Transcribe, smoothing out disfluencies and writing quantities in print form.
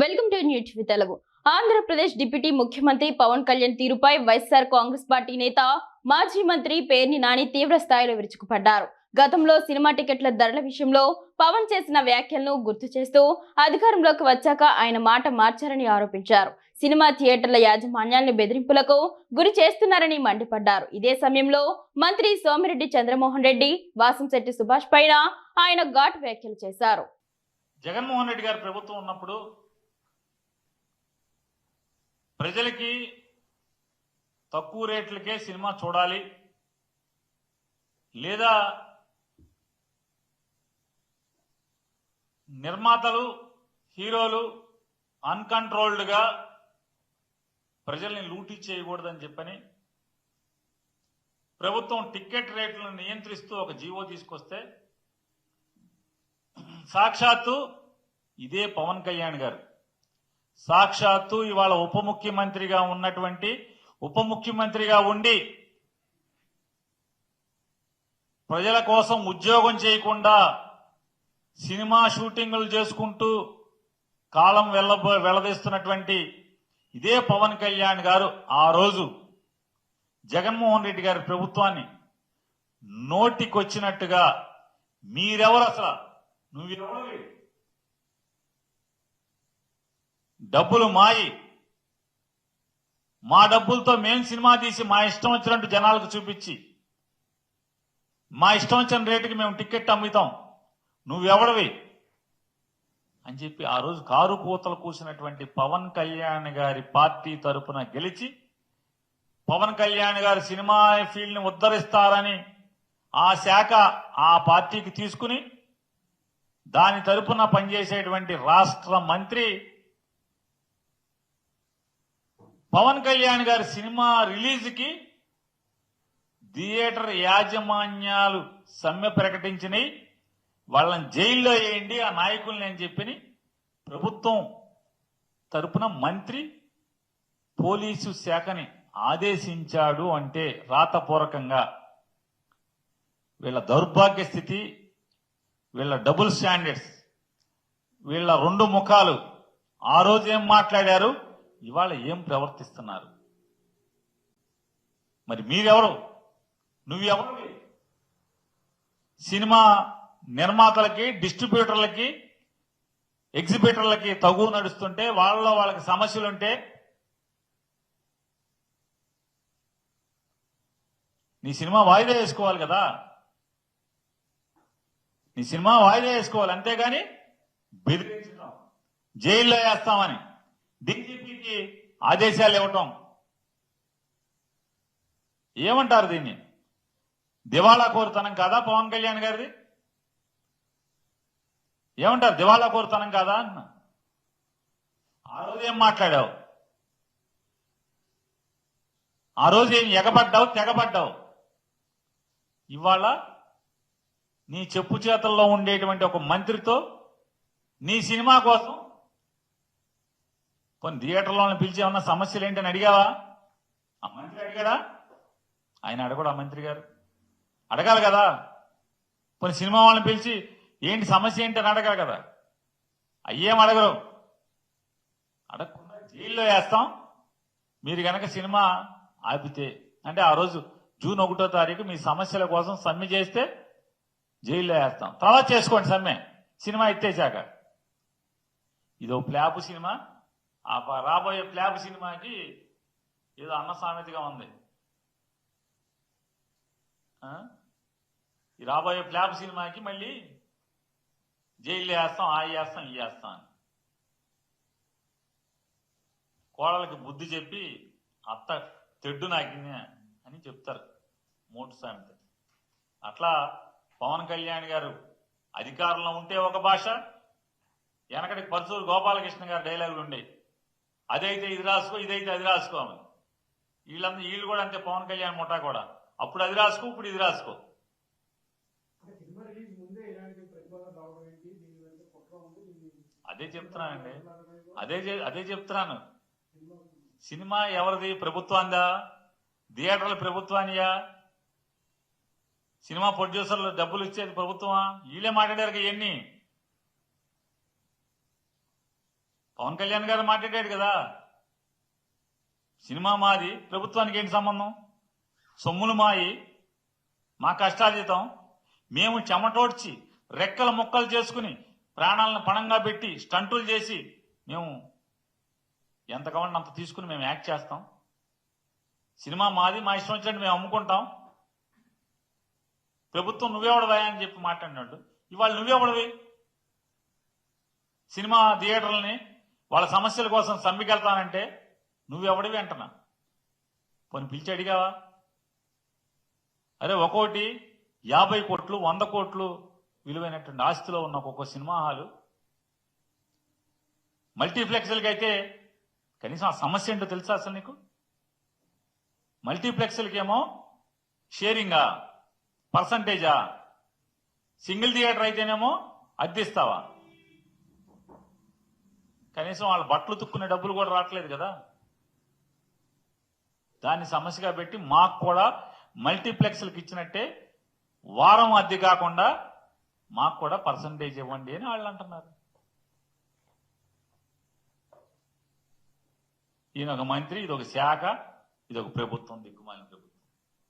Welcome to news with Telugu. Andhra Pradesh deputy ముఖ్యమంత్రి పవన్ కళ్యాణ్ తీరుపై YSR Congress party నేత మాజీ మంత్రి పేర్ని నాని తీవ్ర స్థాయిలో విరుచుకుపడ్డారు. గతంలో సినిమా టికెట్ల ధరల విషయంలో పవన్ చేసిన వ్యాఖ్యలను గుర్తు చేస్తూ అధికారంలోకి వచ్చాక ఆయన మాట మార్చారని ఆరోపించారు. సినిమా థియేటర్ల యాజమాన్యాలను బెదిరింపులకు గురి చేస్తున్నారని మండిపడ్డారు. ఇదే సమయంలో మంత్రి సోమిరెడ్డి చంద్రమోహన్ రెడ్డి, వాసంశెట్టి సుభాష్ పైన ఆయన ఘాటు వ్యాఖ్యలు చేశారు. జగన్మోహన్ రెడ్డి గారి ప్రభుత్వం ఉన్నప్పుడు ప్రజలకి తక్కువ రేట్లకే సినిమా చూడాలి, లేదా నిర్మాతలు హీరోలు అన్కంట్రోల్డ్గా ప్రజల్ని లూటీ చేయకూడదని చెప్పని ప్రభుత్వం టికెట్ రేట్లను నియంత్రిస్తూ ఒక జీవో తీసుకొస్తే సాక్షాత్తు ఇదే పవన్ కళ్యాణ్ గారు సాక్షాత్తు ఇవాళ ఉప ముఖ్యమంత్రిగా ఉన్నటువంటి ఉప ముఖ్యమంత్రిగా ఉండి ప్రజల కోసం ఉద్యోగం చేయకుండా సినిమా షూటింగులు చేసుకుంటూ కాలం వెళ్లదీస్తున్నటువంటి ఇదే పవన్ కళ్యాణ్ గారు ఆ రోజు జగన్మోహన్ రెడ్డి గారి ప్రభుత్వాన్ని నోటికొచ్చినట్టుగా మీరెవరు, అసలు నువ్వెవరు, డబ్బులు మాయి, మా డబ్బులతో మేం సినిమా తీసి మా ఇష్టం వచ్చినట్టు జనాలకు చూపించి మా ఇష్టం వచ్చిన రేటుకి మేము టికెట్ అమ్ముతాం, నువ్వెవడవి అని చెప్పి ఆ రోజు కారు కూతలు కూసినటువంటి పవన్ కళ్యాణ్ గారి పార్టీ తరపున గెలిచి పవన్ కళ్యాణ్ గారి సినిమా ఫీల్డ్ ని ఉద్ధరిస్తారని ఆ శాఖ ఆ పార్టీకి తీసుకుని దాని తరపున పనిచేసేటువంటి రాష్ట్ర మంత్రి పవన్ కళ్యాణ్ గారి సినిమా రిలీజ్కి థియేటర్ యాజమాన్యాలు సమ్మె ప్రకటించినాయి, వాళ్ళని జైల్లో వేయండి ఆ నాయకుల్ని అని చెప్పి ప్రభుత్వం తరపున మంత్రి పోలీసు శాఖని ఆదేశించాడు. అంటే రాతపూర్వకంగా వీళ్ళ దౌర్భాగ్య స్థితి, వీళ్ళ డబుల్ స్టాండర్డ్స్, వీళ్ళ రెండు ముఖాలు ఆ రోజు ఏం మాట్లాడారు, ఇవాళ ఏం ప్రవర్తిస్తున్నారు. మరి మీరెవరు, నువ్వెవరు? సినిమా నిర్మాతలకి, డిస్ట్రిబ్యూటర్లకి, ఎగ్జిబిటర్లకి తగు నడుస్తుంటే వాళ్ళకి సమస్యలుంటే నీ సినిమా వాయిదా వేసుకోవాలి కదా, నీ సినిమా వాయిదా వేసుకోవాలి, అంతేగాని బెదిరించడం, జైల్లో వేస్తామని డీజీపీకి ఆదేశాలు ఇవ్వటం, ఏమంటారు దీన్ని? దివాళా కోరుతనం కాదా పవన్ కళ్యాణ్ గారిది? ఏమంటారు, దివాళా కోరుతనం కాదా అన్న? ఆ రోజు ఏం మాట్లాడావు, ఆ రోజు ఏం ఎగబడ్డావు, తెగబడ్డావు. ఇవాళ నీ చెప్పు చేతల్లో ఉండేటువంటి ఒక మంత్రితో నీ సినిమా కోసం కొన్ని థియేటర్లను పిలిచి ఏమన్నా సమస్యలు ఏంటని అడిగావా? ఆ మంత్రి అడిగాడా? ఆయన అడగడు. ఆ మంత్రి గారు అడగాలి కదా. కొన్ని సినిమా వాళ్ళని పిలిచి ఏంటి సమస్య ఏంటి అని అడగాలి కదా. అయ్యేం అడగరు. అడగకుండా జైల్లో వేస్తాం మీరు గనక సినిమా ఆపితే. అంటే ఆ రోజు జూన్ 1వ తారీఖు మీ సమస్యల కోసం సమ్మె చేస్తే జైల్లో వేస్తాం, తర్వాత చేసుకోండి సమ్మె, సినిమా ఎత్తేసాక. ఇదో ప్లాపు సినిమా, రాబోయే ప్లాప్ సినిమాకి ఏదో అన్న సామెతగా ఉంది. ఈ రాబోయే ప్లాప్ సినిమాకి మళ్ళీ జైలు వేస్తాం, ఆ వేస్తాం, ఈ వేస్తాం అని కోడలకి బుద్ధి చెప్పి అత్త తెడ్డు నాకింది అని చెప్తారు మోటు సామెత. అట్లా పవన్ కళ్యాణ్ గారు అధికారంలో ఉంటే ఒక భాష, వెనకటికి పరచూరు గోపాలకృష్ణ గారి డైలాగులు ఉండేవి, అదైతే ఇది రాసుకో, ఇదైతే అది రాసుకో అని. వీళ్ళు కూడా అంతే, పవన్ కళ్యాణ్ ముఠా కూడా. అప్పుడు అది రాసుకో, ఇప్పుడు ఇది రాసుకో. అదే చెప్తున్నానండి, అదే చెప్తున్నాను. సినిమా ఎవరిది? ప్రభుత్వాందా? థియేటర్ల ప్రభుత్వానియా? సినిమా ప్రొడ్యూసర్లు డబ్బులు ఇచ్చేది ప్రభుత్వమా? వీళ్ళే మాట్లాడారు ఇవన్నీ. పవన్ కళ్యాణ్ గారు మాట్లాడాడు కదా, సినిమా మాది, ప్రభుత్వానికి ఏంటి సంబంధం? సొమ్ములు మాయి, మా కష్టాతీతం, మేము చెమటోడ్చి రెక్కల ముక్కలు చేసుకుని ప్రాణాలను పణంగా పెట్టి స్టంటులు చేసి మేము ఎంత కావాలంటే అంత తీసుకుని మేము యాక్ట్ చేస్తాం. సినిమా మాది, మా ఇష్టం వచ్చినట్టు మేము అమ్ముకుంటాం. ప్రభుత్వం నువ్వెవడవా అని చెప్పి మాట్లాడినాడు. ఇవాళ నువ్వెవడవి? సినిమా థియేటర్లని వాళ్ళ సమస్యల కోసం సమ్మికెళ్తానంటే నువ్వెవడివి అంటున్నా. పోనీ పిలిచి అడిగావా? అరే ఒక్కోటి 50 కోట్లు 100 కోట్లు విలువైనటువంటి ఆస్తిలో ఉన్న ఒక్కొక్క సినిమా హాలు, మల్టీప్లెక్స్లకి అయితే కనీసం ఆ సమస్య ఏంటో తెలుసా అసలు నీకు? మల్టీప్లెక్స్లకేమో షేరింగా, పర్సంటేజా? సింగిల్ థియేటర్ అయితేనేమో అద్దెస్తావా? కనీసం వాళ్ళ బట్టలు తుక్కునే డబ్బులు కూడా రావట్లేదు కదా. దాన్ని సమస్యగా పెట్టి మాకు కూడా మల్టీప్లెక్స్లకు ఇచ్చినట్టే వారం అద్దె కాకుండా మాకు కూడా పర్సంటేజ్ ఇవ్వండి అని వాళ్ళు అంటున్నారు. ఈయన ఒక మంత్రి, ఇది ఒక శాఖ, ఇది ఒక ప్రభుత్వం, దిక్కుమాలిన ప్రభుత్వం.